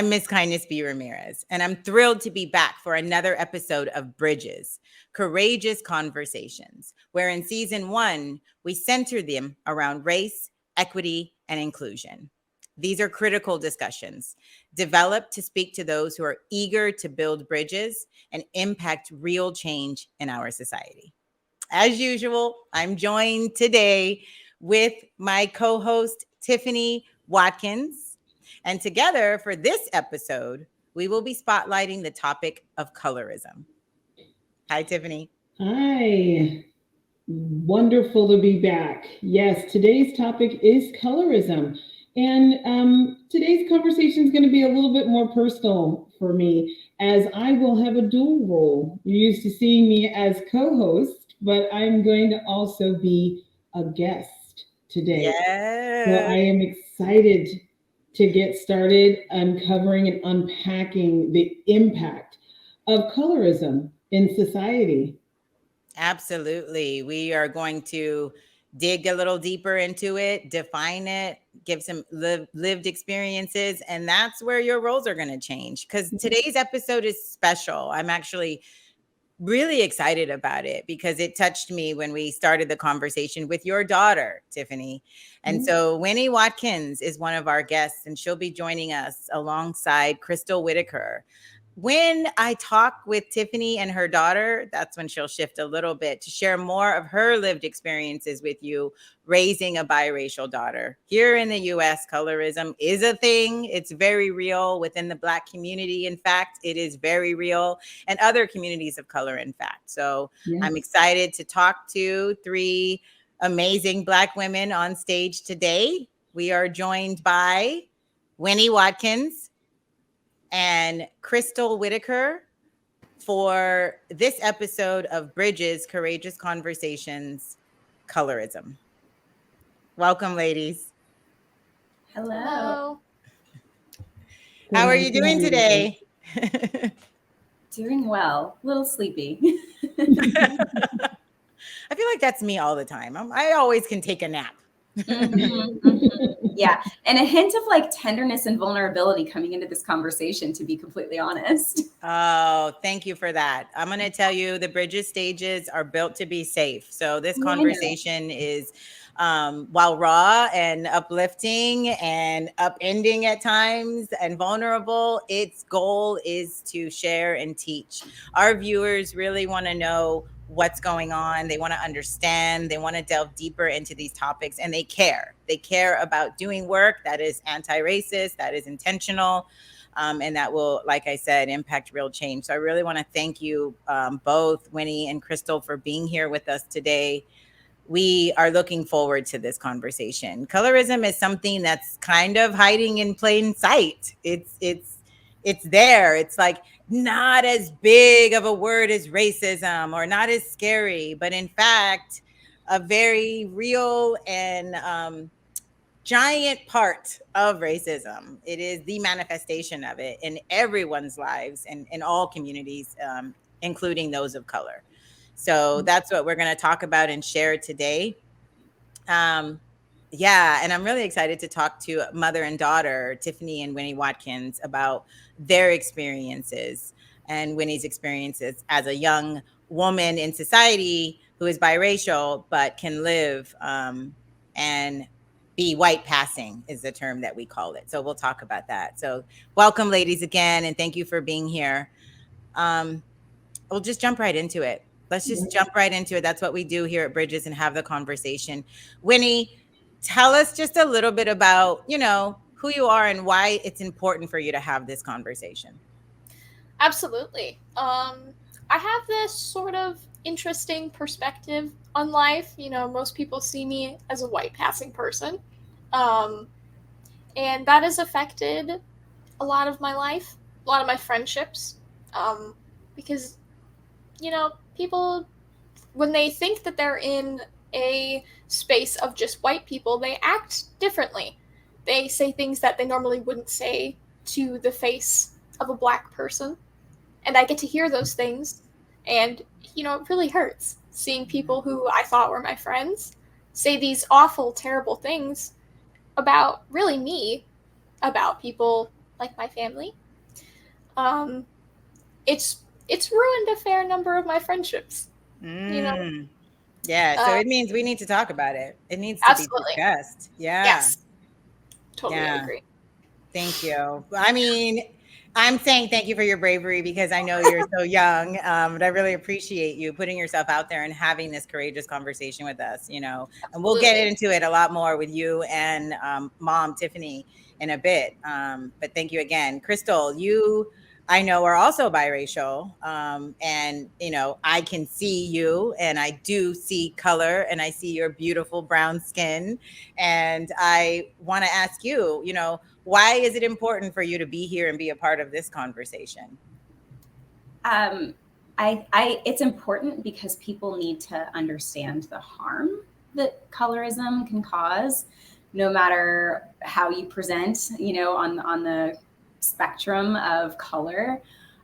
I'm Mskindness Ramirez, and I'm thrilled to be back for another episode of Bridges, Courageous Conversations, where in season 1, we center them around race, equity, and inclusion. These are critical discussions developed to speak to those who are eager to build bridges and impact real change in our society. As usual, I'm joined today with my co-host, Tiffany Watkins. And together for this episode, we will be spotlighting the topic of colorism. Hi, Tiffany. Hi. Wonderful to be back. Yes, today's topic is colorism. And today's conversation is going to be a little bit more personal for me as I will have a dual role. You're used to seeing me as co host, but I'm going to also be a guest today. So I Yes. am excited to get started uncovering and unpacking the impact of colorism in society. Absolutely. We are going to dig a little deeper into it, define it, give some lived experiences, and that's where your roles are going to change. Because today's episode is special. I'm actually really excited about it because it touched me when we started the conversation with your daughter, Tiffany. And so Winnie Watkins is one of our guests, and she'll be joining us alongside Crystal Whitaker. When I talk with Tiffany and her daughter, that's when she'll shift a little bit to share more of her lived experiences with you raising a biracial daughter. Here in the US, colorism is a thing. It's very real within the Black community. In fact, it is very real, and other communities of color, in fact. So I'm excited to talk to 3 amazing Black women on stage today. We are joined by Winnie Watkins and Crystal Whitaker for this episode of Bridges, Courageous Conversations, Colorism. Welcome, ladies. Hello. How are you doing today? Doing well. A little sleepy. I feel like that's me all the time. I always can take a nap. Yeah. And a hint of like tenderness and vulnerability coming into this conversation, to be completely honest. Oh, thank you for that. I'm going to tell you the Bridges stages are built to be safe. So this conversation is, while raw and uplifting and upending at times and vulnerable, its goal is to share and teach. Our viewers really want to know what's going on. They want to understand. They want to delve deeper into these topics, and they care. They care about doing work that is anti-racist, that is intentional, and that will, like I said, impact real change. So I really want to thank you both, Winnie and Crystal, for being here with us today. We are looking forward to this conversation. Colorism is something that's kind of hiding in plain sight. It's there. It's like not as big of a word as racism or not as scary, but in fact, a very real and giant part of racism. It is the manifestation of it in everyone's lives and in all communities, including those of color. So that's what we're going to talk about and share today. Yeah, and I'm really excited to talk to mother and daughter, Tiffany and Winnie Watkins, about their experiences and Winnie's experiences as a young woman in society who is biracial but can live and be white passing is the term that we call it. So we'll talk about that. So welcome, ladies, again, and thank you for being here. We'll just jump right into it. Let's just jump right into it. That's what we do here at Bridges and have the conversation. Winnie, tell us just a little bit about, who you are and why it's important for you to have this conversation. Absolutely. I have this sort of interesting perspective on life. Most people see me as a white passing person. And that has affected a lot of my life, a lot of my friendships. Because, people, when they think that they're in a space of just white people, they act differently. They say things that they normally wouldn't say to the face of a Black person. And I get to hear those things. And, it really hurts seeing people who I thought were my friends say these awful, terrible things about really me, about people like my family. It's ruined a fair number of my friendships. You know, Yeah, so it means we need to talk about it. It needs to be absolutely. discussed. Yeah. Yes, totally Yeah. agree. Thank you. I mean, I'm saying thank you for your bravery because I know you're so young, but I really appreciate you putting yourself out there and having this courageous conversation with us, and we'll get Absolutely. into it a lot more with you and Mom Tiffany in a bit. But thank you again. Crystal, I know are also biracial, and I can see you, and I do see color, and I see your beautiful brown skin, and I want to ask you, why is it important for you to be here and be a part of this conversation? It's important because people need to understand the harm that colorism can cause, no matter how you present, on the spectrum of color.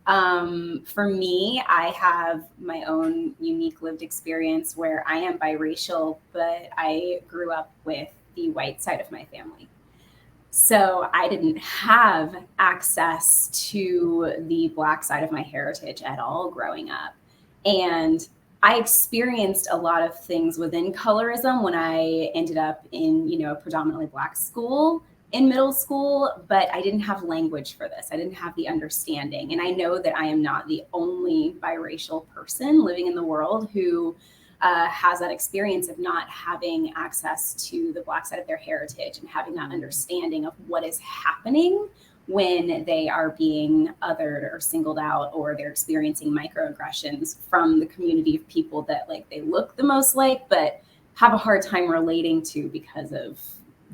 For me, I have my own unique lived experience where I am biracial, but I grew up with the white side of my family. So I didn't have access to the Black side of my heritage at all growing up. And I experienced a lot of things within colorism when I ended up in, a predominantly Black school in middle school, but I didn't have language for this. I didn't have the understanding. And I know that I am not the only biracial person living in the world who has that experience of not having access to the Black side of their heritage and having that understanding of what is happening when they are being othered or singled out, or they're experiencing microaggressions from the community of people that they look the most like, but have a hard time relating to because of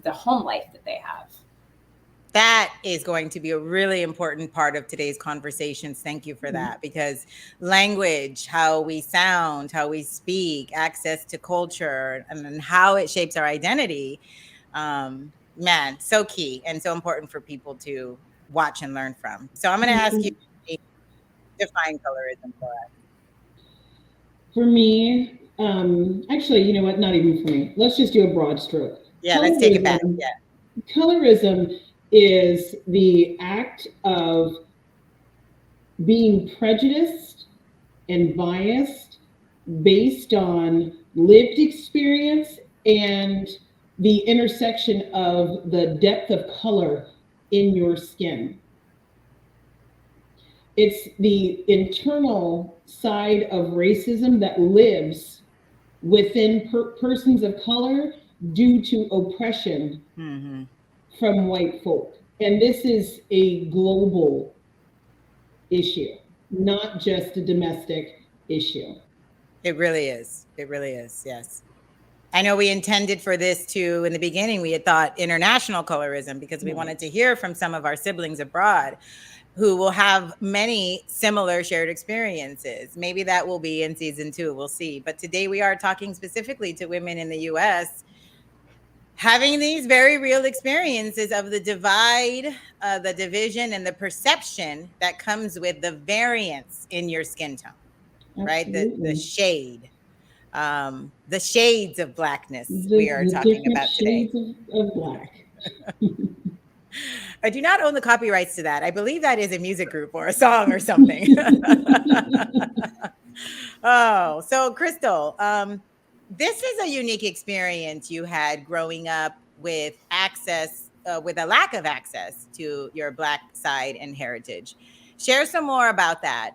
the home life that they have. That is going to be a really important part of today's conversations. Thank you for that, because language, how we sound, how we speak, access to culture, and how it shapes our identity, man, so key and so important for people to watch and learn from. So I'm going to ask you to define colorism for us. For me, actually, you know what? Not even for me. Let's just do a broad stroke. Yeah, let's take it back. Yeah. Colorism is the act of being prejudiced and biased based on lived experience and the intersection of the depth of color in your skin. It's the internal side of racism that lives within persons of color due to oppression from white folk. And this is a global issue, not just a domestic issue. It really is. It really is. Yes. I know we intended for this to, in the beginning, we had thought international colorism because we wanted to hear from some of our siblings abroad who will have many similar shared experiences. Maybe that will be in season 2. We'll see. But today we are talking specifically to women in the US having these very real experiences of the divide, the division, and the perception that comes with the variance in your skin tone, right? The shade. The shades of blackness we are talking about today. Shades of black. I do not own the copyrights to that. I believe that is a music group or a song or something. Oh, so Crystal, this is a unique experience you had growing up with access, with a lack of access to your Black side and heritage. Share some more about that.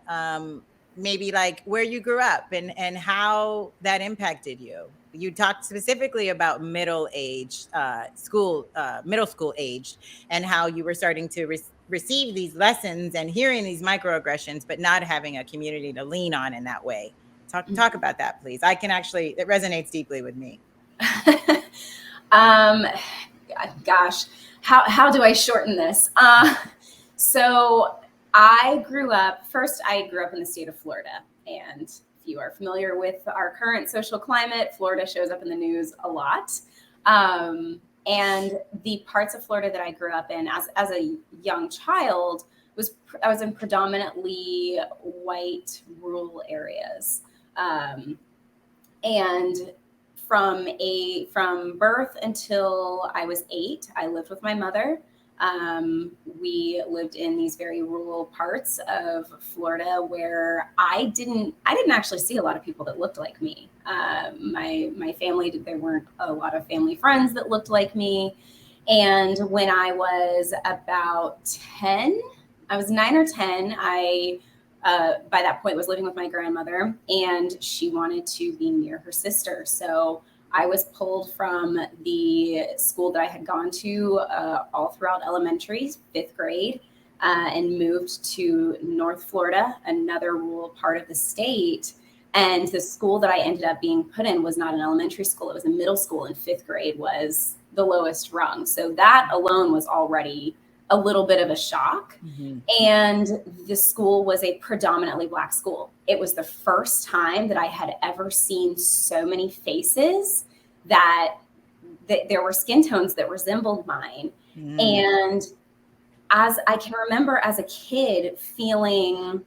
Maybe like where you grew up and how that impacted you. You talked specifically about middle school aged, and how you were starting to receive these lessons and hearing these microaggressions, but not having a community to lean on in that way. Talk about that, please. It resonates deeply with me. Gosh, how do I shorten this? So I grew up in the state of Florida. And if you are familiar with our current social climate, Florida shows up in the news a lot. And the parts of Florida that I grew up in as a young child I was in predominantly white rural areas. And from birth until I was 8, I lived with my mother. We lived in these very rural parts of Florida where I didn't actually see a lot of people that looked like me. My family, there weren't a lot of family friends that looked like me. And when I was about 10, I was 9 or 10, I by that point was living with my grandmother, and she wanted to be near her sister. So I was pulled from the school that I had gone to all throughout elementary, 5th grade, and moved to North Florida, another rural part of the state. And the school that I ended up being put in was not an elementary school. It was a middle school, and 5th grade was the lowest rung. So that alone was already a little bit of a shock. Mm-hmm. And the school was a predominantly Black school. It was the first time that I had ever seen so many faces that there were skin tones that resembled mine. Mm. And as I can remember as a kid feeling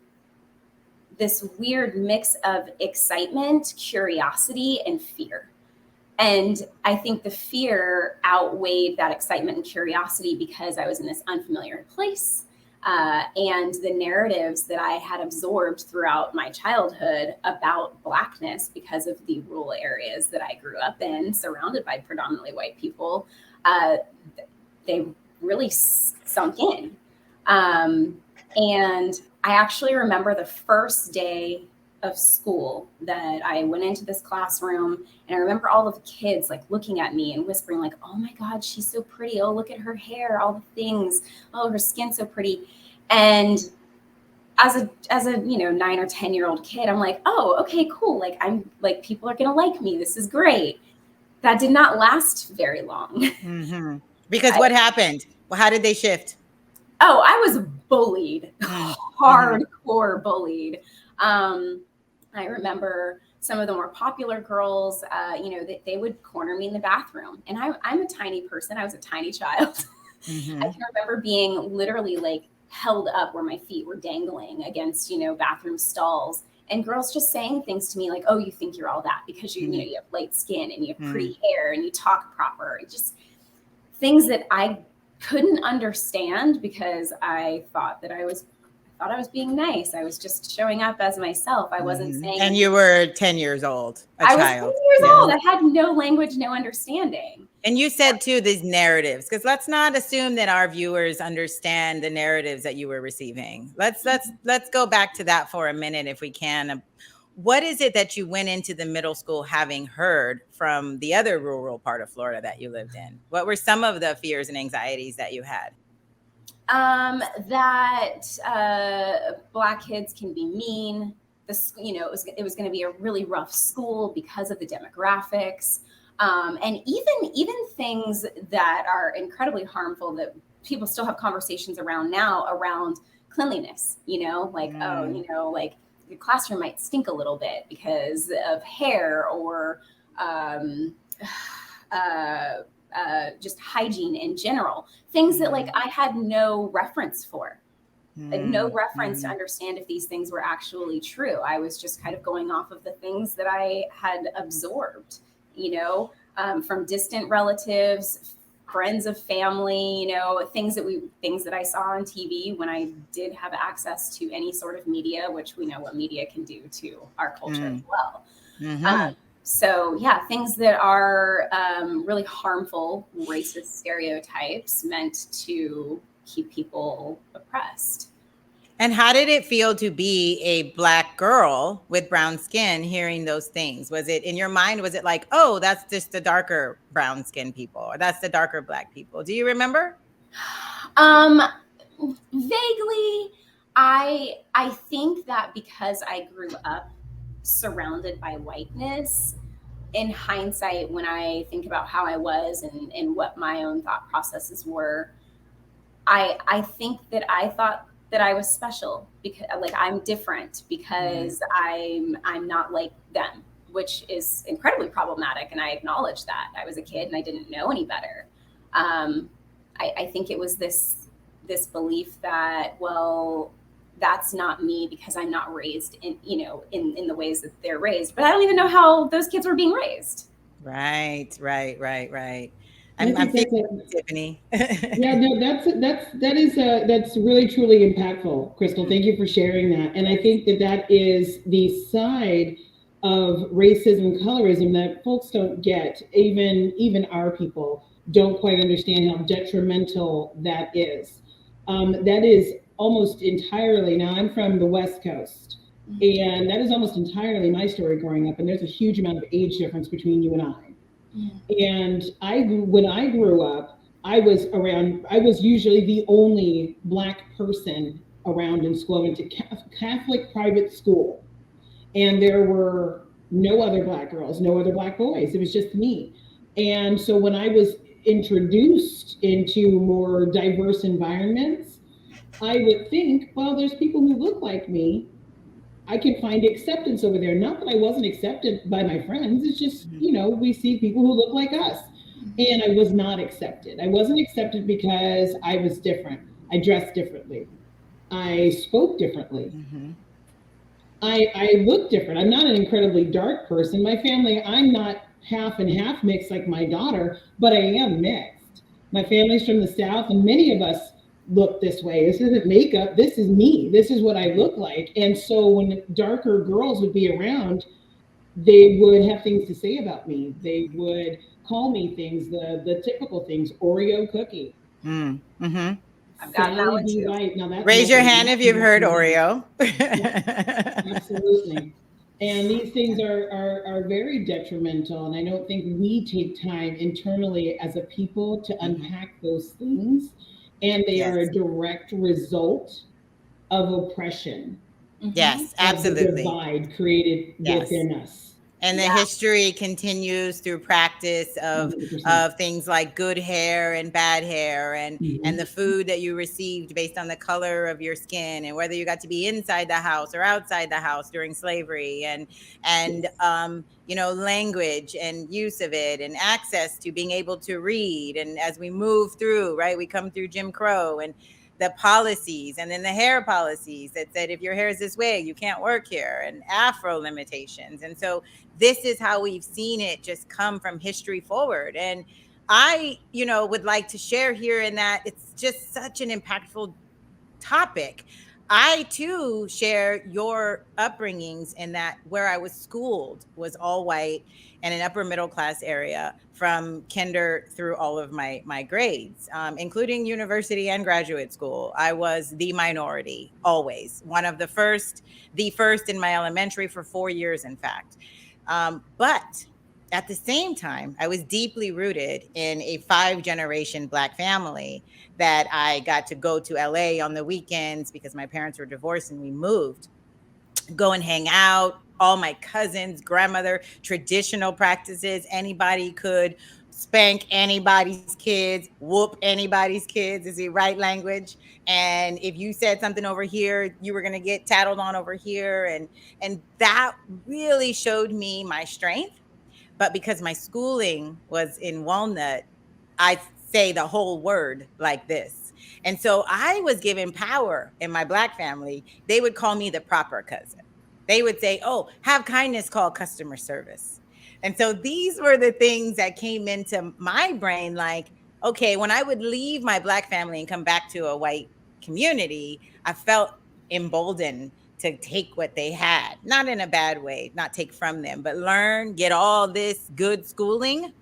this weird mix of excitement, curiosity, and fear. And I think the fear outweighed that excitement and curiosity because I was in this unfamiliar place. And the narratives that I had absorbed throughout my childhood about Blackness because of the rural areas that I grew up in, surrounded by predominantly white people, they really sunk in. And I actually remember the first day of school that I went into this classroom, and I remember all of the kids like looking at me and whispering like, "Oh my God, she's so pretty. Oh, look at her hair, all the things. Oh, her skin's so pretty." And as a 9 or 10-year-old kid, I'm like, "Oh, okay, cool. Like I'm like people are gonna like me. This is great." That did not last very long. Mm-hmm. Because what happened? Well, how did they shift? Oh, I was bullied, hardcore bullied. I remember some of the more popular girls, they would corner me in the bathroom. And I'm a tiny person. I was a tiny child. Mm-hmm. I can remember being literally like held up where my feet were dangling against, bathroom stalls. And girls just saying things to me like, "Oh, you think you're all that because you have light skin and you have pretty hair and you talk proper." Just things that I couldn't understand because I thought I was being nice. I was just showing up as myself. I wasn't saying. And you were 10 years old, I child. was 10 years old. I had no language, no understanding. And you said too, these narratives, because let's not assume that our viewers understand the narratives that you were receiving. Let's go back to that for a minute if we can. What is it that you went into the middle school having heard from the other rural part of Florida that you lived in? What were some of the fears and anxieties that you had? That Black kids can be mean. It was going to be a really rough school because of the demographics, and even things that are incredibly harmful that people still have conversations around now around cleanliness. Like like the classroom might stink a little bit because of hair or just hygiene in general, things that like I had no reference for, no reference to understand if these things were actually true. I was just kind of going off of the things that I had absorbed, from distant relatives, friends of family, things that I saw on TV when I did have access to any sort of media, which we know what media can do to our culture as well. Mm-hmm. So yeah, things that are really harmful, racist stereotypes meant to keep people oppressed. And how did it feel to be a Black girl with brown skin hearing those things? Was it in your mind, was it like, oh, that's just the darker brown skin people, or that's the darker Black people? Do you remember? Vaguely. I think that because I grew up surrounded by whiteness, in hindsight, when I think about how I was and what my own thought processes were, I think that I thought that I was special because like I'm different because I'm not like them, which is incredibly problematic. And I acknowledge that. I was a kid and I didn't know any better. I think it was this belief that, well, that's not me because I'm not raised in the ways that they're raised, but I don't even know how those kids were being raised. Right. I I'm think feeling Tiffany. yeah, no, that's really truly impactful, Crystal. Thank you for sharing that. And I think that is the side of racism, colorism that folks don't get. Even our people don't quite understand how detrimental that is. That is almost entirely. Now I'm from the West Coast, and that is almost entirely my story growing up. And there's a huge amount of age difference between you and I. And when I grew up, I was usually the only Black person around in school. I went to Catholic private school, and there were no other Black girls, no other Black boys. It was just me. And so when I was introduced into more diverse environments, I would think, well, there's people who look like me. I can find acceptance over there. Not that I wasn't accepted by my friends. It's just, we see people who look like us. And I was not accepted. I wasn't accepted because I was different. I dressed differently. I spoke differently. I look different. I'm not an incredibly dark person. My family, I'm not half and half mixed like my daughter, but I am mixed. My family's from the South, and many of us look this way. This isn't makeup. This is me. This is what I look like. And so when darker girls would be around, they would have things to say about me. They would call me things, the typical things, Oreo cookie. I've got that one too. White. Now that's Raise your hand if you've heard Oreo. Absolutely. And these things are very detrimental. And I don't think we take time internally as a people to unpack those things. And they are a direct result of oppression. Yes, absolutely. Of the divide created within us. And the history continues through practice of things like good hair and bad hair, and the food that you received based on the color of your skin, and whether you got to be inside the house or outside the house during slavery, and language and use of it, and access to being able to read. And as we move through, right, we come through Jim Crow and the policies, and then the hair policies that said, if your hair is this way, you can't work here, and Afro limitations. And so this is how we've seen it just come from history forward. And I, would like to share here in that it's just such an impactful topic. I too share your upbringings in that where I was schooled was all white and an upper middle class area from kinder through all of my grades, including university and graduate school. I was the minority, always one of the first in my elementary for 4 years, in fact. But at the same time, I was deeply rooted in a 5-generation Black family that I got to go to LA on the weekends because my parents were divorced and we moved, go and hang out. All my cousins, grandmother, traditional practices. Anybody could spank anybody's kids, whoop anybody's kids is the right language. And if you said something over here, you were going to get tattled on over here. And that really showed me my strength. But because my schooling was in Walnut, I say the whole word like this. And so I was given power in my Black family. They would call me the proper cousin. They would say, oh, have kindness call customer service. And so these were the things that came into my brain. Like, okay, when I would leave my Black family and come back to a white community, I felt emboldened to take what they had, not in a bad way, not take from them, but learn, get all this good schooling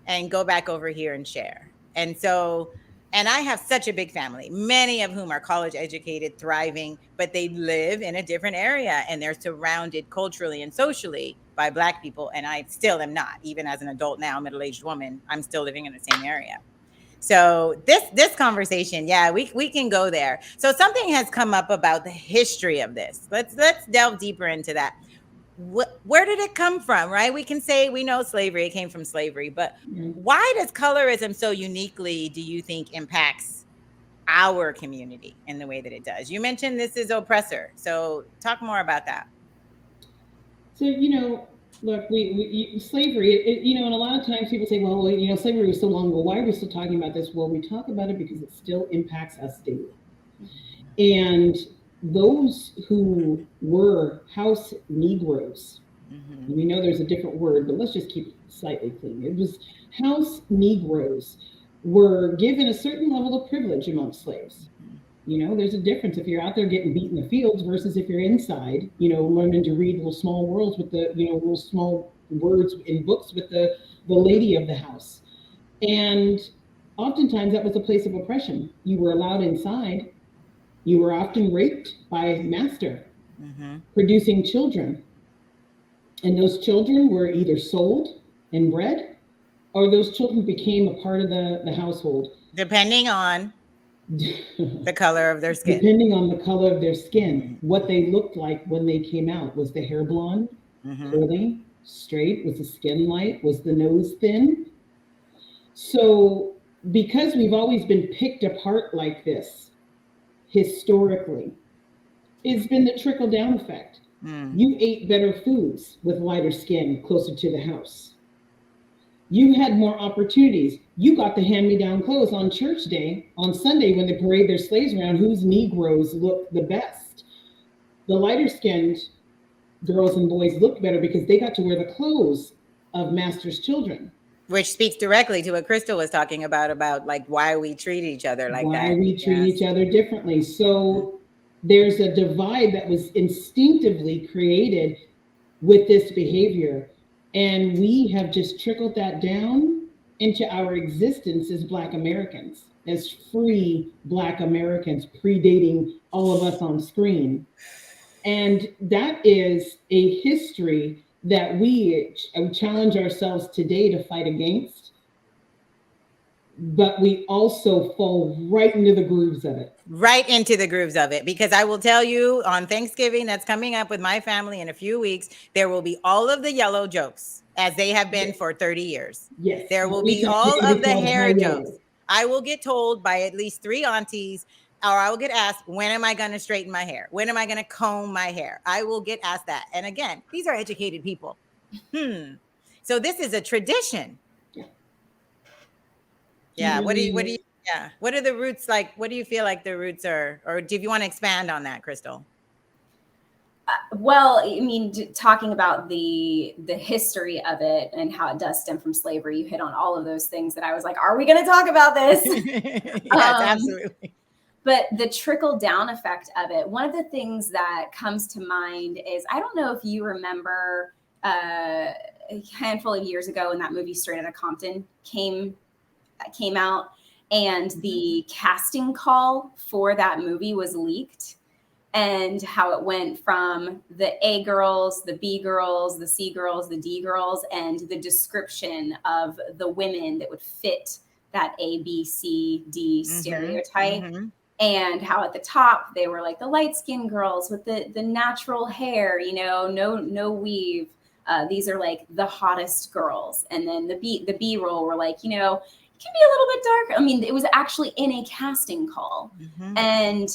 and go back over here and share. And so, and I have such a big family, many of whom are college educated, thriving, but they live in a different area and they're surrounded culturally and socially by Black people. And I still am not, even as an adult now, middle-aged woman, I'm still living in the same area. So this conversation, we can go there. So something has come up about the history of this. Let's delve deeper into that. Where did it come from, right? We can say we know slavery, it came from slavery, but why does colorism so uniquely, do you think, impacts our community in the way that it does? You mentioned this is oppressor, so talk more about that. So, look, slavery, and a lot of times people say, well, slavery was so long ago. Why are we still talking about this? Well, we talk about it because it still impacts us daily. And those who were house Negroes Mhm. We know there's a different word, but let's just keep it slightly clean. It was house Negroes were given a certain level of privilege amongst slaves. There's a difference if you're out there getting beat in the fields versus if you're inside, learning to read little small worlds with the, little small words in books with the lady of the house. And oftentimes that was a place of oppression. You were allowed inside. You were often raped by master, Mhm. producing children. And those children were either sold and bred, or those children became a part of the household. Depending on the color of their skin. Depending on the color of their skin, Mhm. what they looked like when they came out. Was the hair blonde, Mhm. curly, straight? Was the skin light? Was the nose thin? So, because we've always been picked apart like this historically, it's been the trickle down effect. Mm. You ate better foods with lighter skin closer to the house. You had more opportunities. You got the hand-me-down clothes on church day, on Sunday when they parade their slaves around, whose Negroes look the best. The lighter skinned girls and boys looked better because they got to wear the clothes of master's children. Which speaks directly to what Crystal was talking about like why we treat each other like Why that. we treat Yes. each other differently. So there's a divide that was instinctively created with this behavior. And we have just trickled that down into our existence as Black Americans, as free Black Americans, predating all of us on screen. And that is a history that we challenge ourselves today to fight against, but we also fall right into the grooves of it. Right into the grooves of it, because I will tell you, on Thanksgiving that's coming up with my family in a few weeks, there will be all of the yellow jokes as they have been for 30 years. Yes. There will be all It'll of the called hair high jokes. yellow. I will get told by at least 3 aunties, or I will get asked, when am I going to straighten my hair? When am I going to comb my hair? I will get asked that. And again, these are educated people. So this is a tradition. Yeah. What do you, yeah. What are the roots like? What do you feel like the roots are? Or do you want to expand on that, Crystal? Well, I mean, talking about the history of it and how it does stem from slavery, you hit on all of those things that I was like, are we going to talk about this? Yes, absolutely. But the trickle down effect of it, one of the things that comes to mind is, I don't know if you remember a handful of years ago when that movie Straight Outta Compton came out, and the casting call for that movie was leaked, and how it went from the A girls, the B girls, the C girls, the D girls, and the description of the women that would fit that A, B, C, D stereotype. And how at the top they were like the light-skinned girls with the natural hair, no weave. These are like the hottest girls. And then the B roll were like, it can be a little bit darker. I mean, it was actually in a casting call. And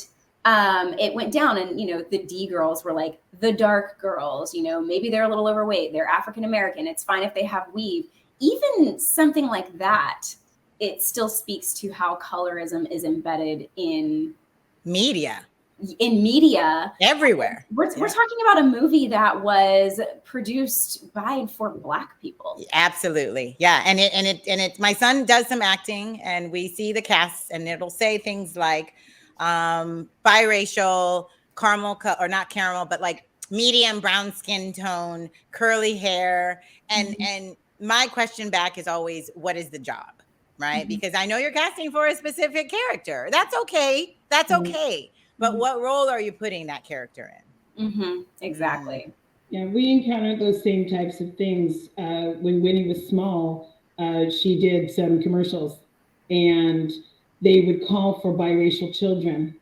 it went down, and the D girls were like the dark girls. Maybe they're a little overweight, they're African American, it's fine if they have weave. Even something like that, it still speaks to how colorism is embedded in media everywhere. We're talking about a movie that was produced by for Black people. Absolutely. Yeah. And it my son does some acting, and we see the casts, and it'll say things like biracial, caramel, or not caramel, but like medium brown skin tone, curly hair. And my question back is always, what is the job? Right? Because I know you're casting for a specific character. That's okay. But what role are you putting that character in? Exactly. Yeah, we encountered those same types of things when Winnie was small. She did some commercials, and they would call for biracial children.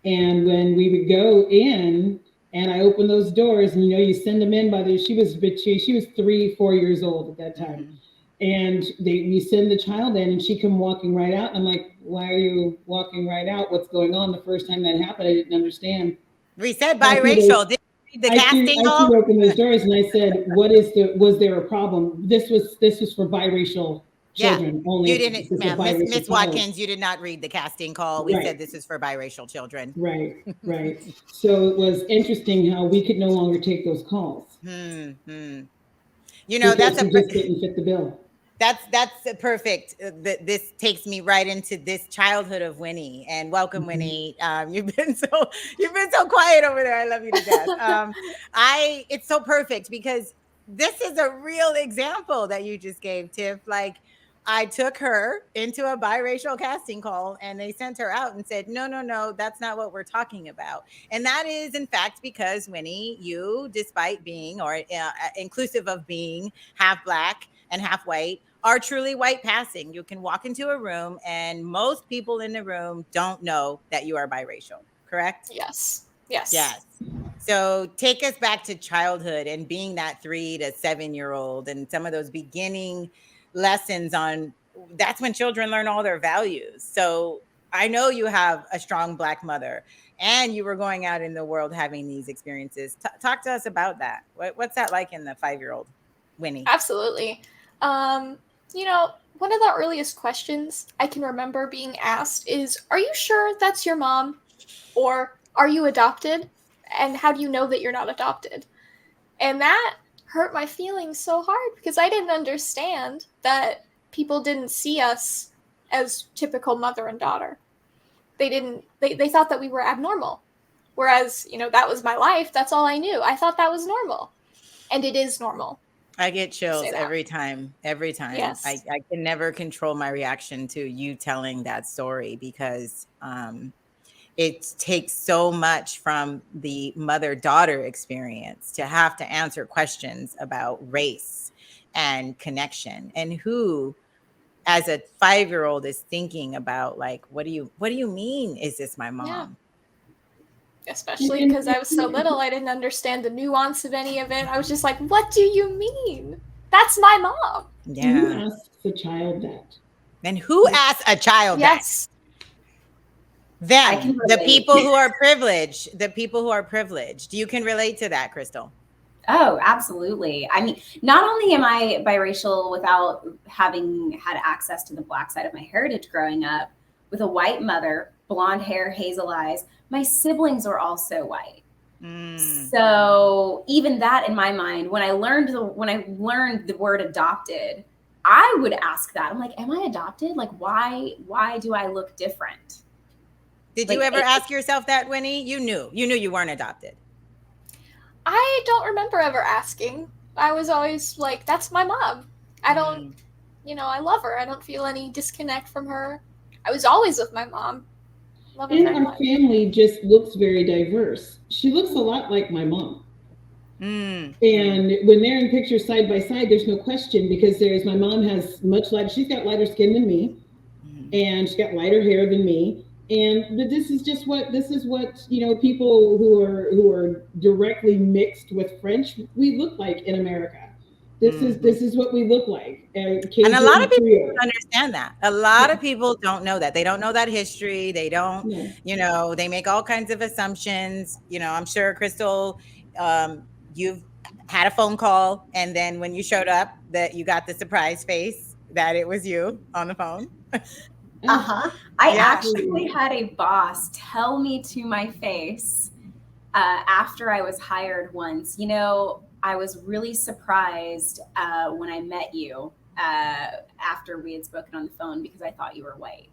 And when we would go in, and I opened those doors, and you send them in she was 3-4 years old at that time. And we send the child in, and she come walking right out. And I'm like, why are you walking right out? What's going on? The first time that happened, I didn't understand. We said biracial. Did you read the casting call? I threw open those doors, and I said, was there a problem? This was for biracial children. Only You if didn't, this is a ma'am, biracial Miss child. Watkins, you did not read the casting call. We Right. said this is for biracial children. Right. So it was interesting how we could no longer take those calls. You know, Because that's we just didn't fit the bill. That's perfect. This takes me right into this childhood of Winnie. And welcome, Winnie. You've been so quiet over there. I love you to death. It's so perfect because this is a real example that you just gave, Tiff. Like, I took her into a biracial casting call and they sent her out and said, no, that's not what we're talking about. And that is, in fact, because Winnie, you, despite being or inclusive of being half Black and half white, are truly white passing. You can walk into a room and most people in the room don't know that you are biracial, correct? Yes. So take us back to childhood and being that 3 to 7 year old and some of those beginning lessons on, that's when children learn all their values. So I know you have a strong Black mother and you were going out in the world having these experiences. Talk to us about that. What's that like in the 5-year-old Winnie? Absolutely. You know, one of the earliest questions I can remember being asked is, are you sure that's your mom? Or are you adopted? And how do you know that you're not adopted? And that hurt my feelings so hard because I didn't understand that people didn't see us as typical mother and daughter. They thought that we were abnormal. Whereas, you know, that was my life. That's all I knew. I thought that was normal. And it is normal. I get chills every time. Yes. I can never control my reaction to you telling that story because it takes so much from the mother-daughter experience to have to answer questions about race and connection and who, as a 5-year-old, is thinking about like, what do you mean? Is this my mom? Yeah. Especially because I was so little, I didn't understand the nuance of any of it. I was just like, what do you mean? That's my mom. Yeah. Who asks a child that? And who asks a child Yes. that? Them, the people who are privileged. You can relate to that, Crystal. Oh, absolutely. I mean, not only am I biracial without having had access to the Black side of my heritage growing up, with a white mother, blonde hair, hazel eyes, my siblings were also white. So even that in my mind, when I learned the word adopted, I would ask that. I'm like, am I adopted? Like, why do I look different? Did you ever ask yourself that, Winnie? You knew you weren't adopted. I don't remember ever asking. I was always like, that's my mom. I don't, I love her. I don't feel any disconnect from her. I was always with my mom. And our family just looks very diverse. She looks a lot like my mom. And when they're in pictures side by side, there's no question because my mom has she's got lighter skin than me, and she's got lighter hair than me. But this is what people who are directly mixed with French, we look like in America. This is what we look like. And a lot of people don't understand that. A lot of people don't know that. They don't know that history. They don't, they make all kinds of assumptions. I'm sure, Crystal, you've had a phone call. And then when you showed up, that you got the surprise face that it was you on the phone. I actually had a boss tell me to my face after I was hired once, I was really surprised when I met you after we had spoken on the phone because I thought you were white.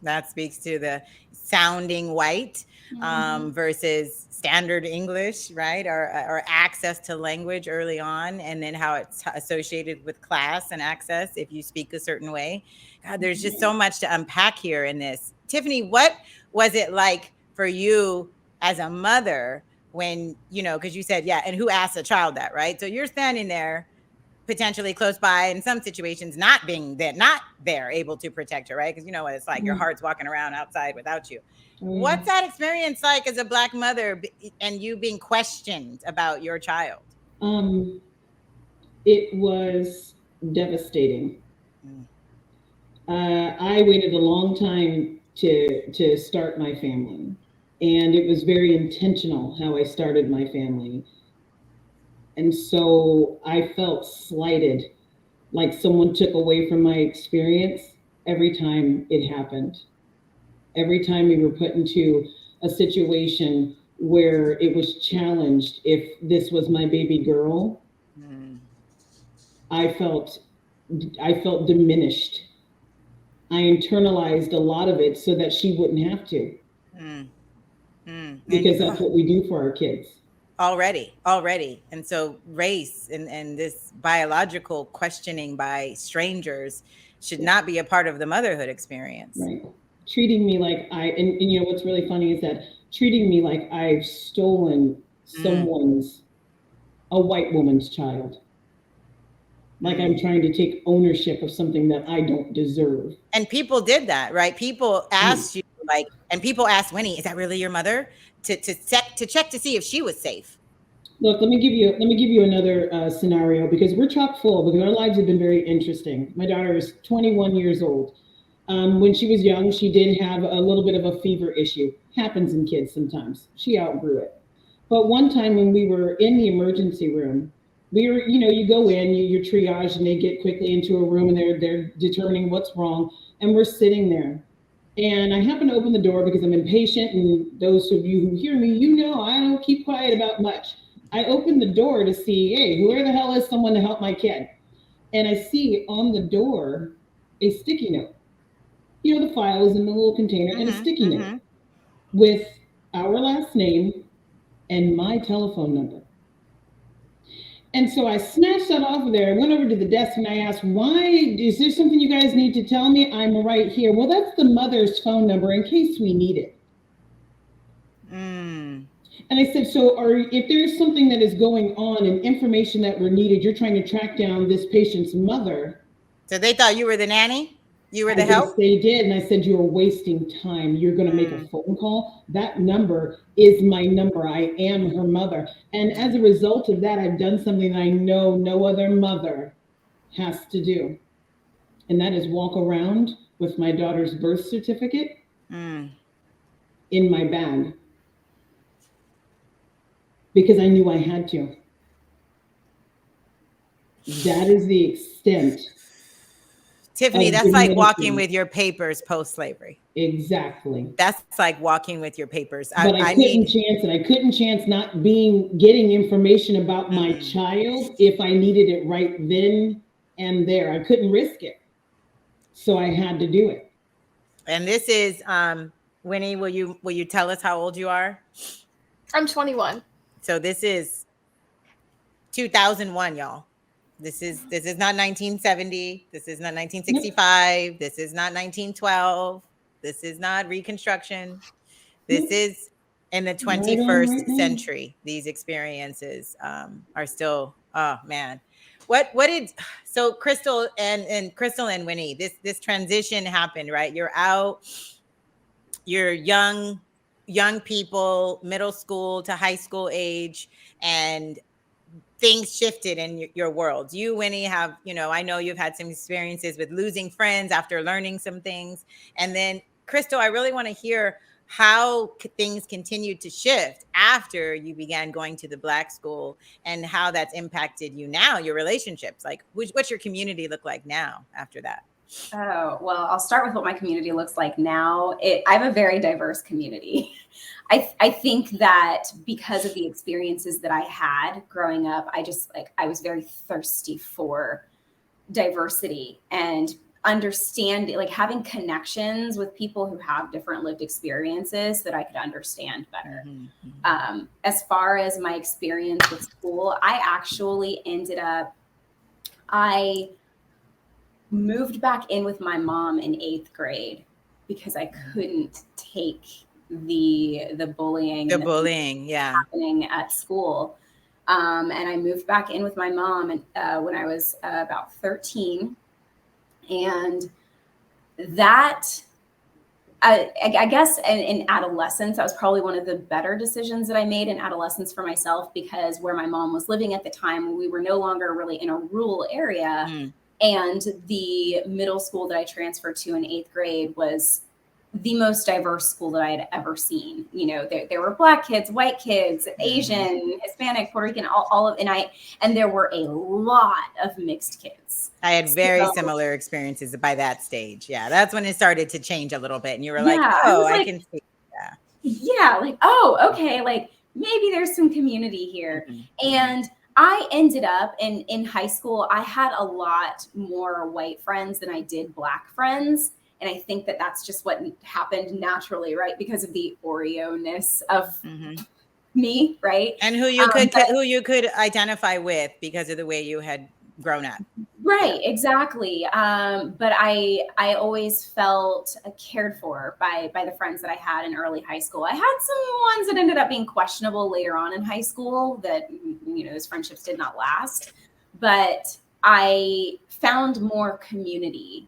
That speaks to the sounding white versus standard English, right? Or access to language early on, and then how it's associated with class and access if you speak a certain way. God, there's just so much to unpack here in this. Tiffany, what was it like for you as a mother when, because you said, and who asks a child that, right? So you're standing there potentially close by in some situations, not there able to protect her, right? Because you know what it's like, your heart's walking around outside without you. What's that experience like as a Black mother and you being questioned about your child? It was devastating. I waited a long time to start my family. And it was very intentional how I started my family. And so I felt slighted like someone took away from my experience every time it happened. Every time we were put into a situation where it was challenged if this was my baby girl, Mm, I felt I felt diminished. I internalized a lot of it so that she wouldn't have to, mm, and because that's what we do for our kids. already. And so race and this biological questioning by strangers should not be a part of the motherhood experience. Right. Treating me like and you know what's really funny is that treating me like I've stolen Mm, someone's, a white woman's child. Like I'm mm. trying to take ownership of something that I don't deserve. And people did that, right? People Mm. asked you, like, and people asked Winnie, "Is that really your mother?" To check to see if she was safe. Look, let me give you another scenario, because we're chock full, because our lives have been very interesting. My daughter is 21 years old. When she was young, she did have a little bit of a fever issue. Happens in kids sometimes. She outgrew it. But one time when we were in the emergency room, we were, you know, you go in, you're triaged, and they get quickly into a room, and they're determining what's wrong, and we're sitting there. And I happen to open the door because I'm impatient, and those of you who hear me, you know I don't keep quiet about much. I open the door to see, hey, where the hell is someone to help my kid? And I see on the door a sticky note. You know, the file is in the little container, and a Mm-hmm, sticky note mm-hmm. with our last name and my telephone number. And so I snatched that off of there. I went over to the desk and I asked, why is there something you guys need to tell me? I'm right here. Well, that's the mother's phone number in case we need it. Mm. And I said, so if there's something that is going on and information that were needed, you're trying to track down this patient's mother. So they thought you were the nanny? You were I the guess help? they did. And I said, you're wasting time. You're going to make a Mm, phone call. That number is my number. I am her mother. And as a result of that, I've done something I know no other mother has to do. And that is walk around with my daughter's birth certificate mm. in my bag, because I knew I had to. That is the extent Tiffany, of that's like walking diminishing. with your papers post-slavery. Exactly. That's like walking with your papers. But I I couldn't need. chance it. I couldn't chance not getting information about my Mm. child if I needed it right then and there. I couldn't risk it. So I had to do it. And this is Winnie, will you tell us how old you are? I'm 21. So this is 2001, y'all. This is not 1970. This is not 1965. This is not 1912. This is not Reconstruction. This Nope. is in the Right on, right 21st now. century. These experiences are still, oh man. What did, so Crystal and Winnie, this transition happened, right? You're out, you're young people, middle school to high school age, and things shifted in your world. You, Winnie, have, I know you've had some experiences with losing friends after learning some things. And then Crystal, I really want to hear how things continued to shift after you began going to the Black school, and how that's impacted you now, your relationships. Like, what's your community look like now after that? Oh, well, I'll start with what my community looks like now. I have a very diverse community. I think that because of the experiences that I had growing up, I was very thirsty for diversity and understanding, like having connections with people who have different lived experiences so that I could understand better. Mm-hmm, mm-hmm. As far as my experience with school, I actually I moved back in with my mom in 8th grade because I couldn't take the bullying happening at school. And I moved back in with my mom when I was about 13. And that, I guess in adolescence, that was probably one of the better decisions that I made in adolescence for myself, because where my mom was living at the time, we were no longer really in a rural area. And the middle school that I transferred to in 8th grade was the most diverse school that I had ever seen. You know, there were Black kids, white kids, Asian, Hispanic, Puerto Rican, all of, and there were a lot of mixed kids. I had very similar experiences by that stage. Yeah, that's when it started to change a little bit, and you were like, "Oh, I can see." Yeah, like, oh, okay, like maybe there's some community here. And I ended up in high school, I had a lot more white friends than I did Black friends. And I think that that's just what happened naturally, right? Because of the Oreo-ness of me, right? And who you could identify with because of the way you had grown up. Right, exactly. But I always felt cared for by the friends that I had in early high school. I had some ones that ended up being questionable later on in high school that, you know, those friendships did not last. But I found more community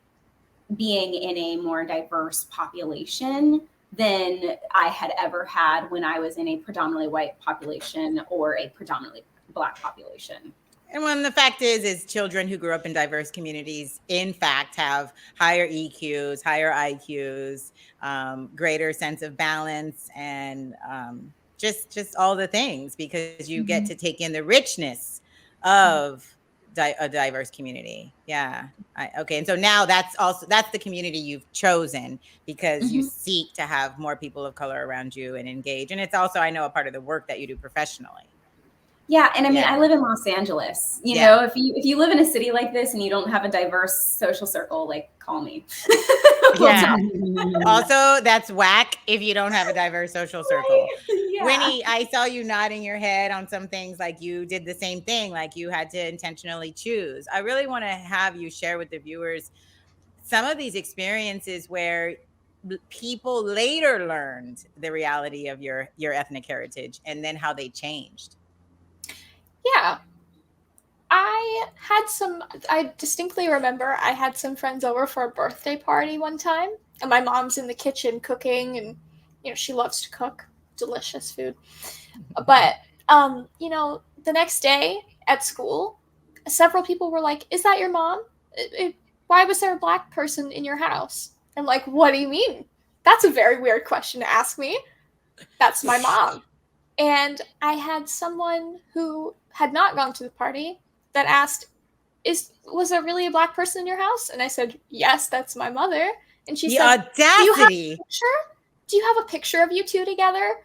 being in a more diverse population than I had ever had when I was in a predominantly white population or a predominantly Black population. And when the fact is children who grew up in diverse communities, in fact, have higher EQs, higher IQs, greater sense of balance, and just all the things, because you get to take in the richness of a diverse community. Yeah. Okay. And so now that's the community you've chosen because you seek to have more people of color around you and engage. And it's also, I know, a part of the work that you do professionally. Yeah, and I mean, I live in Los Angeles. You know, if you live in a city like this and you don't have a diverse social circle, like, call me. Also, that's whack if you don't have a diverse social circle. Yeah. Winnie, I saw you nodding your head on some things, like you did the same thing, like you had to intentionally choose. I really want to have you share with the viewers some of these experiences where people later learned the reality of your ethnic heritage and then how they changed. Yeah. I distinctly remember I had some friends over for a birthday party one time, and my mom's in the kitchen cooking, and, you know, she loves to cook delicious food. But, you know, the next day at school, several people were like, "Is that your mom? Why was there a Black person in your house?" I'm like, "What do you mean? That's a very weird question to ask me. That's my mom." And I had someone who had not gone to the party that asked, was there really a Black person in your house? And I said, "Yes, that's my mother." And she said, audacity. Do you have a picture of you two together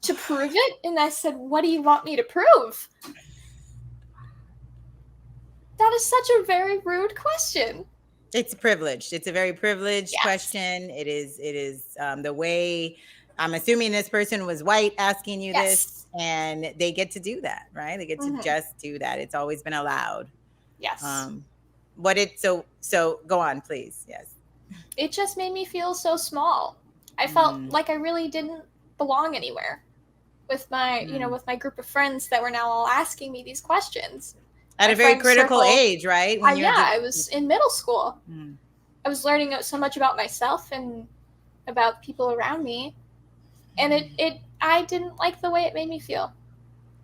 to prove it? And I said, "What do you want me to prove?" That is such a very rude question. It's privileged. It's a very privileged question. It is the way, I'm assuming this person was white asking you this, and they get to do that, right? They get to just do that. It's always been allowed. Yes. So go on, please. Yes. It just made me feel so small. I felt like I really didn't belong anywhere with my, you know, with my group of friends that were now all asking me these questions. At a very critical age, right? I was in middle school. I was learning so much about myself and about people around me. And I didn't like the way it made me feel.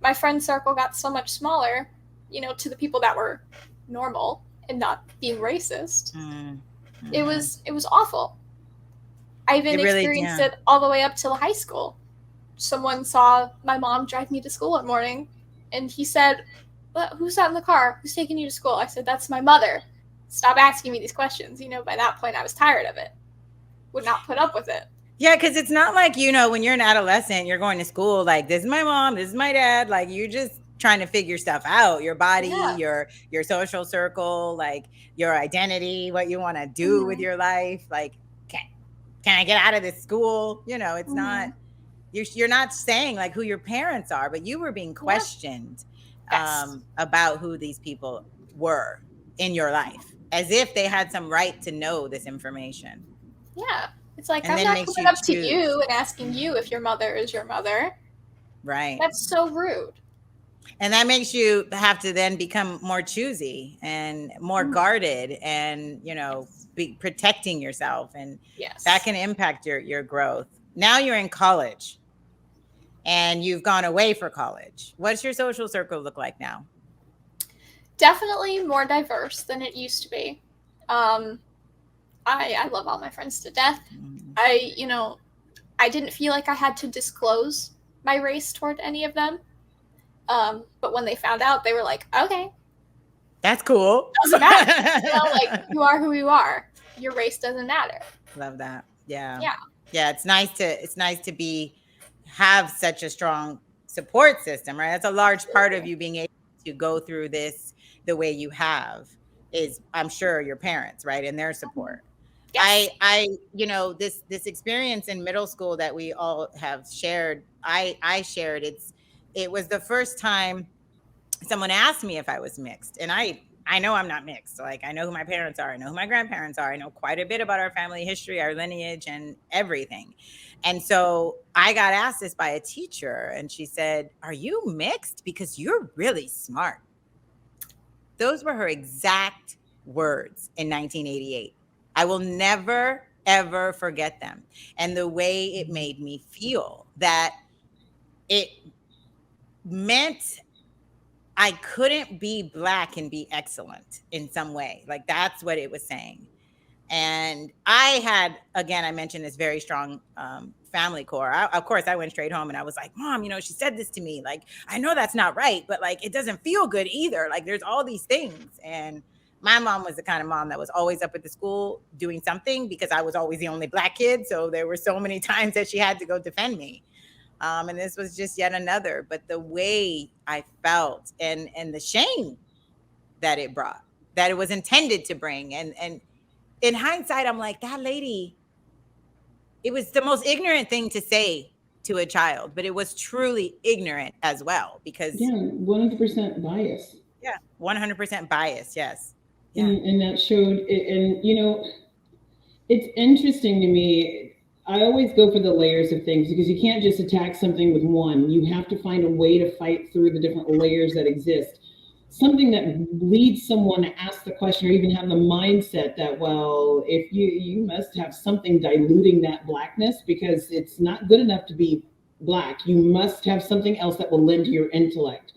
My friend circle got so much smaller, you know, to the people that were normal and not being racist. It was awful. I even experienced it all the way up till high school. Someone saw my mom drive me to school one morning, and he said, "Who's out in the car? Who's taking you to school?" I said, "That's my mother. Stop asking me these questions." You know, by that point, I was tired of it. Would not put up with it. Yeah, because it's not like, you know, when you're an adolescent, you're going to school like, this is my mom, this is my dad. Like, you're just trying to figure stuff out. Your body, your social circle, like your identity, what you want to do with your life. Like, can I get out of this school? You know, it's not, you're not saying like who your parents are, but you were being questioned about who these people were in your life, as if they had some right to know this information. Yeah. It's like, I'm not coming up to you and asking you if your mother is your mother. Right. That's so rude. And that makes you have to then become more choosy and more guarded and, you know, be protecting yourself. And that can impact your growth. Now you're in college and you've gone away for college. What's your social circle look like now? Definitely more diverse than it used to be. I love all my friends to death. Mhm. I didn't feel like I had to disclose my race toward any of them. But when they found out, they were like, okay, That's cool. doesn't matter. Like, you are who you are. Your race doesn't matter. Love that. Yeah. Yeah. Yeah. It's nice to have such a strong support system, right? That's a large part of you being able to go through this the way you have is, I'm sure, your parents, right? And their support. Yes. This experience in middle school that we all have shared, I shared, it was the first time someone asked me if I was mixed, and I know I'm not mixed. Like, I know who my parents are, I know who my grandparents are, I know quite a bit about our family history, our lineage, and everything. And so I got asked this by a teacher, and she said, "Are you mixed? Because you're really smart." Those were her exact words in 1988. I will never, ever forget them. And the way it made me feel, that it meant I couldn't be Black and be excellent in some way. Like, that's what it was saying. And I had, again, I mentioned this very strong family core. Of course, I went straight home and I was like, "Mom, she said this to me. Like, I know that's not right, but like, it doesn't feel good either. Like, there's all these things." And my mom was the kind of mom that was always up at the school doing something, because I was always the only Black kid. So there were so many times that she had to go defend me. And this was just yet another. But the way I felt, and the shame that it brought, that it was intended to bring, and in hindsight, I'm like, that lady, it was the most ignorant thing to say to a child, but it was truly ignorant as well, because 100% bias. 100% bias. Yes. Yeah. And that showed, and it's interesting to me. I always go for the layers of things, because you can't just attack something with one. You have to find a way to fight through the different layers that exist. Something that leads someone to ask the question, or even have the mindset that, well, if you must have something diluting that Blackness, because it's not good enough to be Black. You must have something else that will lend to your intellect.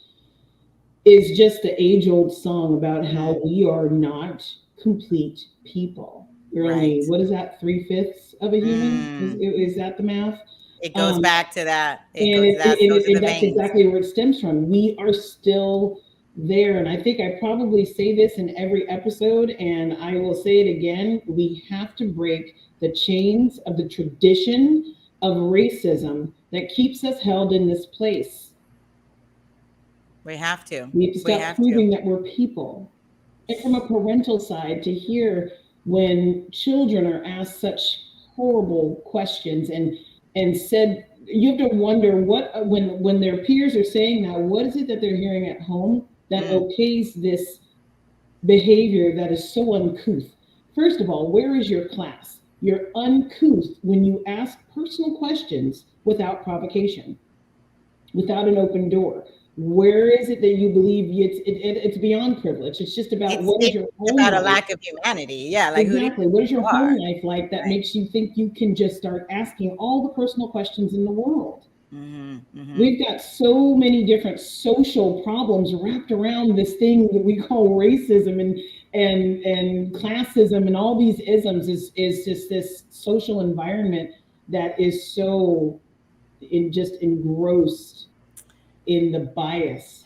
Is just the age-old song about how we are not complete people. You're only, what is that, 3/5 of a human? Is that the math? It goes back to that. And that's exactly where it stems from. We are still there. And I think I probably say this in every episode, and I will say it again. We have to break the chains of the tradition of racism that keeps us held in this place. We have to. We have to stop proving that we're people. And from a parental side, to hear when children are asked such horrible questions and said, you have to wonder what, when their peers are saying that, what is it that they're hearing at home that okays this behavior that is so uncouth? First of all, where is your class? You're uncouth when you ask personal questions without provocation, without an open door. Where is it that you believe it's beyond privilege? It's just about what is your home about life? A lack of humanity. Yeah, like exactly. What is your home life like that makes you think you can just start asking all the personal questions in the world? We've got so many different social problems wrapped around this thing that we call racism and classism, and all these isms is just this social environment that is so just engrossed in the bias.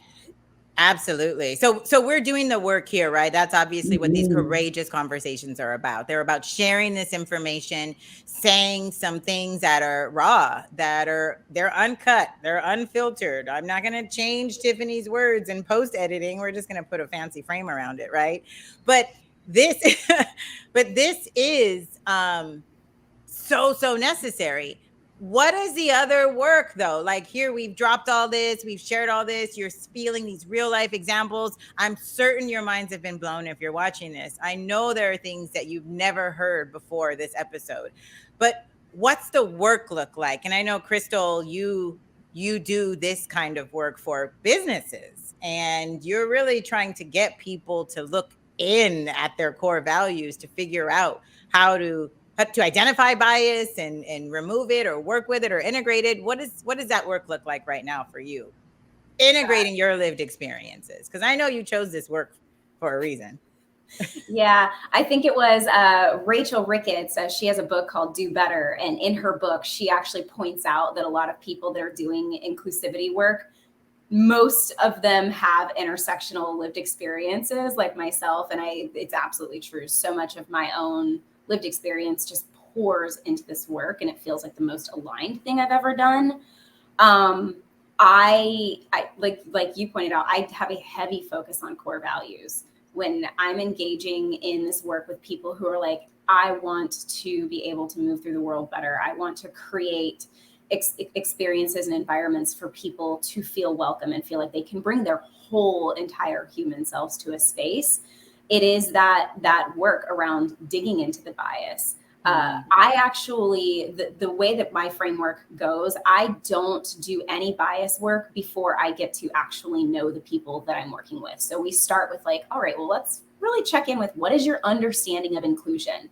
Absolutely. So we're doing the work here, right? That's obviously what these courageous conversations are about. They're about sharing this information, saying some things that are raw, they're uncut, they're unfiltered. I'm not going to change Tiffany's words in post editing. We're just going to put a fancy frame around it, right? But this is so necessary. What is the other work, though? Like, here we've dropped all this, we've shared all this, you're spieling these real life examples. I'm certain your minds have been blown if you're watching this. I know there are things that you've never heard before this episode, but what's the work look like? And I know, Crystal, you do this kind of work for businesses, and you're really trying to get people to look in at their core values to figure out how to identify bias and remove it, or work with it, or integrate it. What does that work look like right now for you? Integrating your lived experiences, because I know you chose this work for a reason. Yeah, I think it was Rachel Ricketts. She has a book called Do Better. And in her book, she actually points out that a lot of people that are doing inclusivity work, most of them have intersectional lived experiences like myself. And it's absolutely true. So much of my own lived experience just pours into this work, and it feels like the most aligned thing I've ever done. I like you pointed out, I have a heavy focus on core values when I'm engaging in this work with people who are like, I want to be able to move through the world better. I want to create experiences and environments for people to feel welcome and feel like they can bring their whole entire human selves to a space. It is that work around digging into the bias. I actually, the way that my framework goes, I don't do any bias work before I get to actually know the people that I'm working with. So we start with like, all right, well, let's really check in with what is your understanding of inclusion?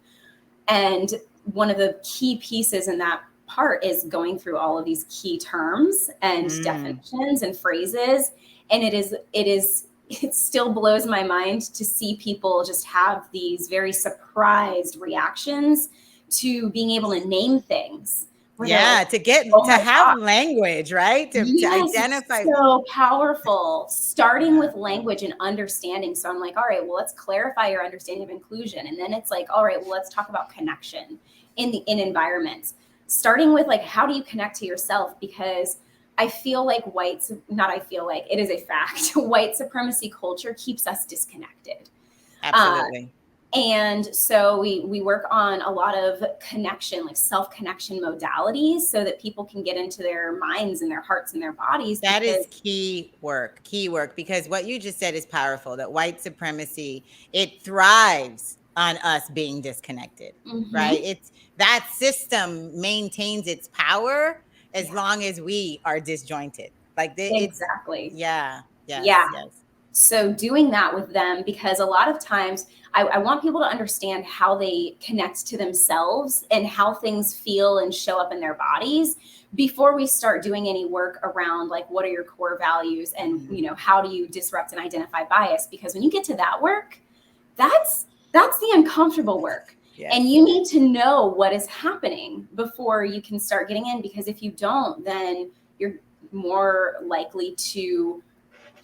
And one of the key pieces in that part is going through all of these key terms and definitions and phrases. And it still blows my mind to see people just have these very surprised reactions to being able to name things. Yeah, like, to have language, right? To identify. It's so powerful, starting with language and understanding. So I'm like, all right, well, let's clarify your understanding of inclusion. And then it's like, all right, well, let's talk about connection in environments. Starting with like, how do you connect to yourself? Because I feel like it is a fact. White supremacy culture keeps us disconnected. Absolutely. And so we work on a lot of connection, like self-connection modalities, so that people can get into their minds and their hearts and their bodies. That is key work, because what you just said is powerful, that white supremacy, it thrives on us being disconnected, right? It's that system maintains its power as long as we are disjointed. Like exactly. Yes. So doing that with them, because a lot of times I want people to understand how they connect to themselves and how things feel and show up in their bodies before we start doing any work around like, what are your core values and, how do you disrupt and identify bias? Because when you get to that work, that's the uncomfortable work. Yes. And you need to know what is happening before you can start getting in, because if you don't, then you're more likely to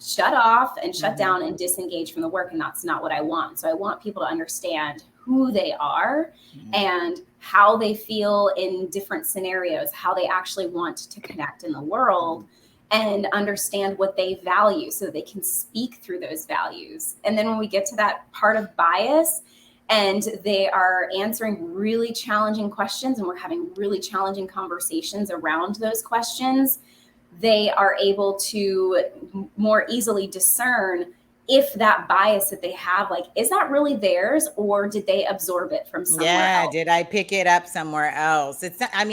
shut off and shut down and disengage from the work. And that's not what I want. So I want people to understand who they are and how they feel in different scenarios, how they actually want to connect in the world, and understand what they value so they can speak through those values. And then when we get to that part of bias, and they are answering really challenging questions, and we're having really challenging conversations around those questions, they are able to more easily discern if that bias that they have, like, is that really theirs, or did they absorb it from somewhere else? Did I pick it up somewhere else? It's not, I've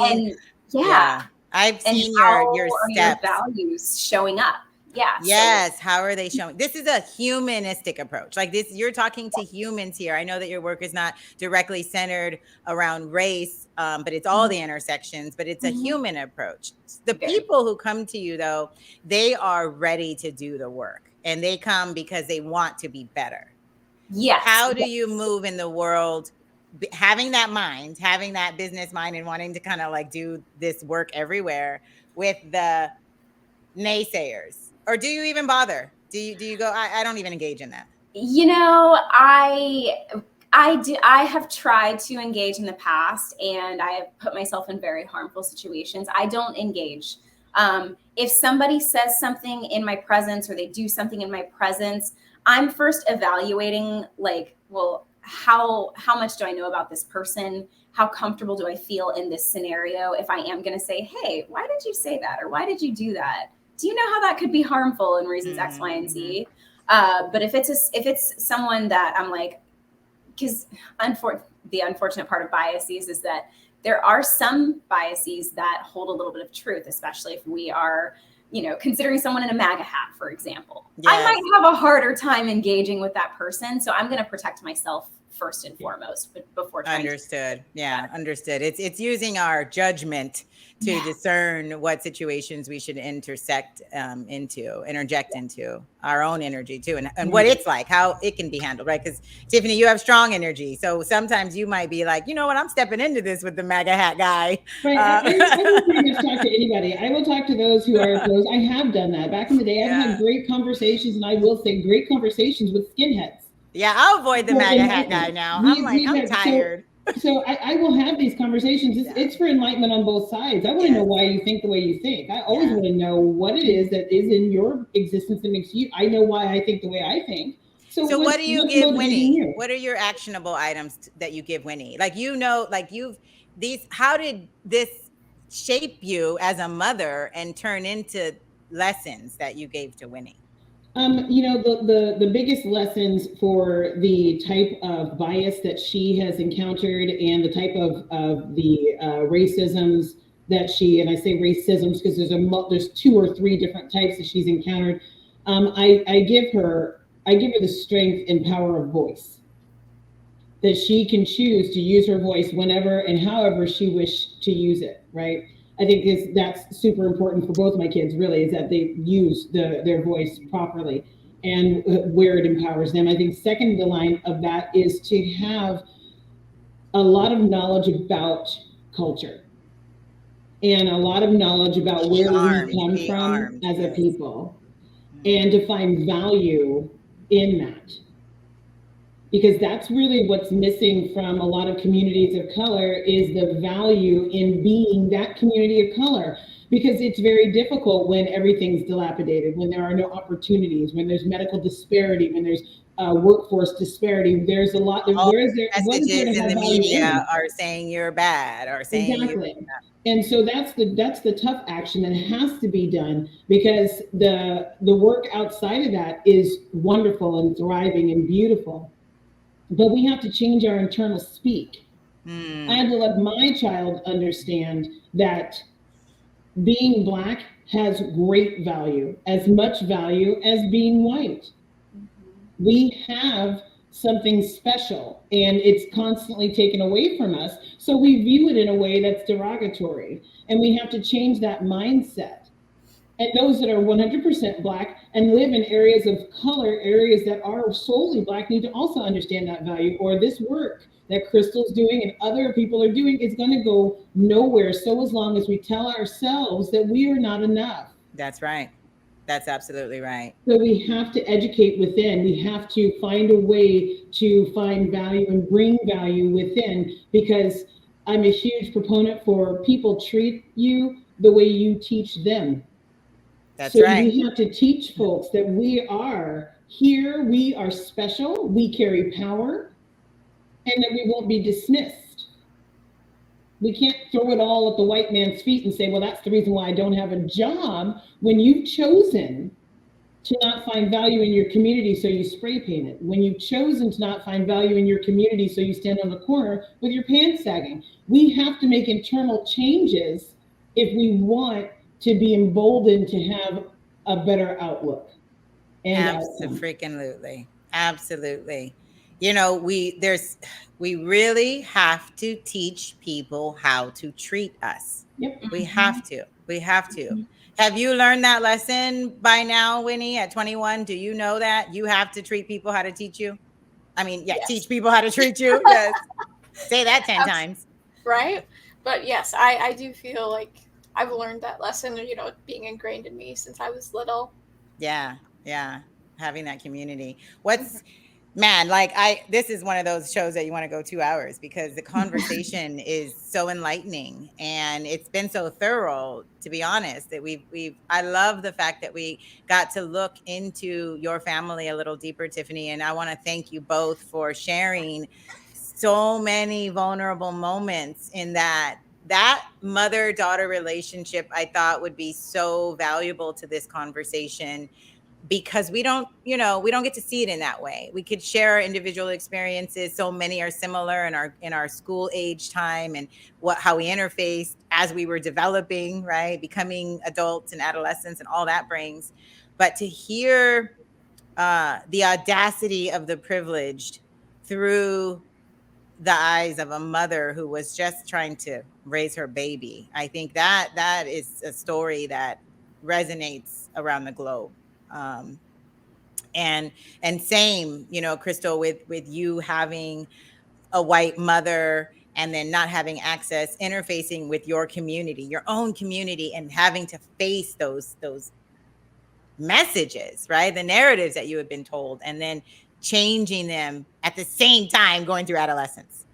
seen your steps. Your values showing up. Yeah. Yes. How are they showing? This is a humanistic approach. Like this, you're talking to humans here. I know that your work is not directly centered around race, but it's all the intersections, but it's a human approach. The people who come to you, though, they are ready to do the work, and they come because they want to be better. Yes. How do you move in the world, having that mind, having that business mind, and wanting to kind of like do this work everywhere with the naysayers? Or do you even bother? Do you go, I don't even engage in that? I have tried to engage in the past, and I have put myself in very harmful situations. I don't engage. If somebody says something in my presence, or they do something in my presence, I'm first evaluating like, well, how much do I know about this person? How comfortable do I feel in this scenario? If I am going to say, hey, why did you say that? Or why did you do that? Do you know how that could be harmful in reasons X, Y, and Z? But if it's someone that I'm like, because the unfortunate part of biases is that there are some biases that hold a little bit of truth, especially if we are, considering someone in a MAGA hat, for example. Yes. I might have a harder time engaging with that person. So I'm going to protect myself first and foremost before trying Understood. Understood. It's using our judgment to discern what situations we should interject into our own energy too, and what it's like, how it can be handled, right? Because Tiffany, you have strong energy, so sometimes you might be like, you know what, I'm stepping into this with the MAGA hat guy. Right. I will pretty much talk to anybody. I will talk to those who are opposed. I have done that. Back in the day, I've had great conversations, and I will say great conversations with skinheads. Yeah, I'll avoid the MAGA hat guy now. I'm tired. So I will have these conversations. It's for enlightenment on both sides. I want to know why you think the way you think. I always want to know what it is that is in your existence that makes you. I know why I think the way I think. So what do you give Winnie? What are your actionable items that you give Winnie? Like, how did this shape you as a mother and turn into lessons that you gave to Winnie? The biggest lessons for the type of bias that she has encountered and the type of the racisms that and I say racisms because there's 2 or 3 different types that she's encountered. I give her the strength and power of voice, that she can choose to use her voice whenever and however she wished to use it, right? I think that's super important for both my kids, really, is that they use their voice properly and where it empowers them. I think second the line of that is to have a lot of knowledge about culture and a lot of knowledge about where we come from as a people, and to find value in that. Because that's really what's missing from a lot of communities of color, is the value in being that community of color. Because it's very difficult when everything's dilapidated, when there are no opportunities, when there's medical disparity, when there's workforce disparity. There's a lot. Messages in the media are saying you're bad, or saying exactly. And so that's the tough action that has to be done, because the work outside of that is wonderful and thriving and beautiful. But we have to change our internal speak. I had to let my child understand that being Black has great value, as much value as being white. We have something special, and it's constantly taken away from us. So we view it in a way that's derogatory, and we have to change that mindset. And those that are 100% Black and live in areas of color, areas that are solely Black, need to also understand that value, or this work that Crystal's doing and other people are doing is going to go nowhere. So as long as we tell ourselves that we are not enough. That's right. That's absolutely right. So we have to educate within. We have to find a way to find value and bring value within, because I'm a huge proponent for people treat you the way you teach them. That's right. We have to teach folks that we are here, we are special, we carry power, and that we won't be dismissed. We can't throw it all at the white man's feet and say, well, that's the reason why I don't have a job, when you've chosen to not find value in your community, so you spray paint it. When you've chosen to not find value in your community, so you stand on the corner with your pants sagging. We have to make internal changes if we want to be emboldened to have a better outlook. Absolutely. You know, we really have to teach people how to treat us. Yep. We have to. Have you learned that lesson by now, Winnie, at 21? Do you know that you have to treat people how to teach you? I mean, yes. Teach people how to treat you. Yes. Say that 10 times. Right? But yes, I do feel like I've learned that lesson, being ingrained in me since I was little. Yeah. Having that community. This is one of those shows that you want to go 2 hours, because the conversation is so enlightening, and it's been so thorough, to be honest, that I love the fact that we got to look into your family a little deeper, Tiffany. And I want to thank you both for sharing so many vulnerable moments in that mother-daughter relationship. I thought would be so valuable to this conversation, because we don't get to see it in that way. We could share our individual experiences. So many are similar in our school age time, and how we interfaced as we were developing, right? Becoming adults and adolescents and all that brings. But to hear the audacity of the privileged through the eyes of a mother who was just trying to raise her baby. I think that is a story that resonates around the globe. Um, and same, Crystal, with you having a white mother and then not having access, interfacing with your community, your own community, and having to face those messages, right? The narratives that you had been told, and then changing them at the same time going through adolescence.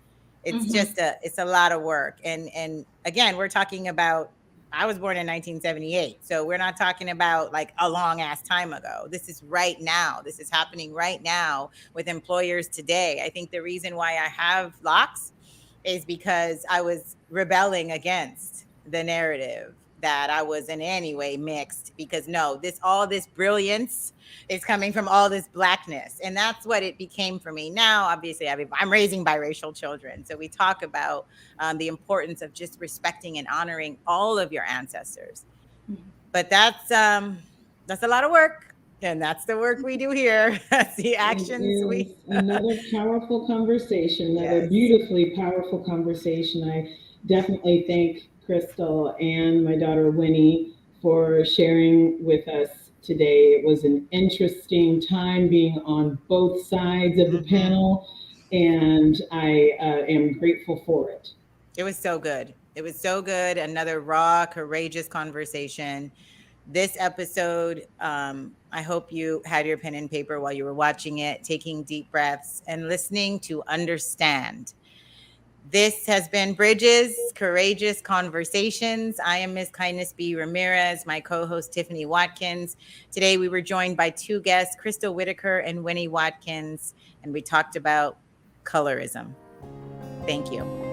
It's just it's a lot of work. And again, we're talking about, I was born in 1978. So we're not talking about like a long ass time ago. This is right now. This is happening right now with employers today. I think the reason why I have locks is because I was rebelling against the narrative that I was in any way mixed, because no, all this brilliance is coming from all this blackness. And that's what it became for me. Now, obviously, I'm raising biracial children. So we talk about the importance of just respecting and honoring all of your ancestors. But that's a lot of work. And that's the work we do here. That's the actions we. Another powerful conversation, another Yes. beautifully powerful conversation. I definitely thank Crystal and my daughter Winnie for sharing with us today. It was an interesting time being on both sides of the panel, and I am grateful for it. It was so good. It was so good. Another raw, courageous conversation. This episode, I hope you had your pen and paper while you were watching it, taking deep breaths and listening to understand. This has been Bridges, Courageous Conversations. I am Mskindness B. Ramirez, my co-host Tiffany Watkins. Today we were joined by two guests, Crystal Whiteaker and Winnie Watkins, and we talked about colorism. Thank you.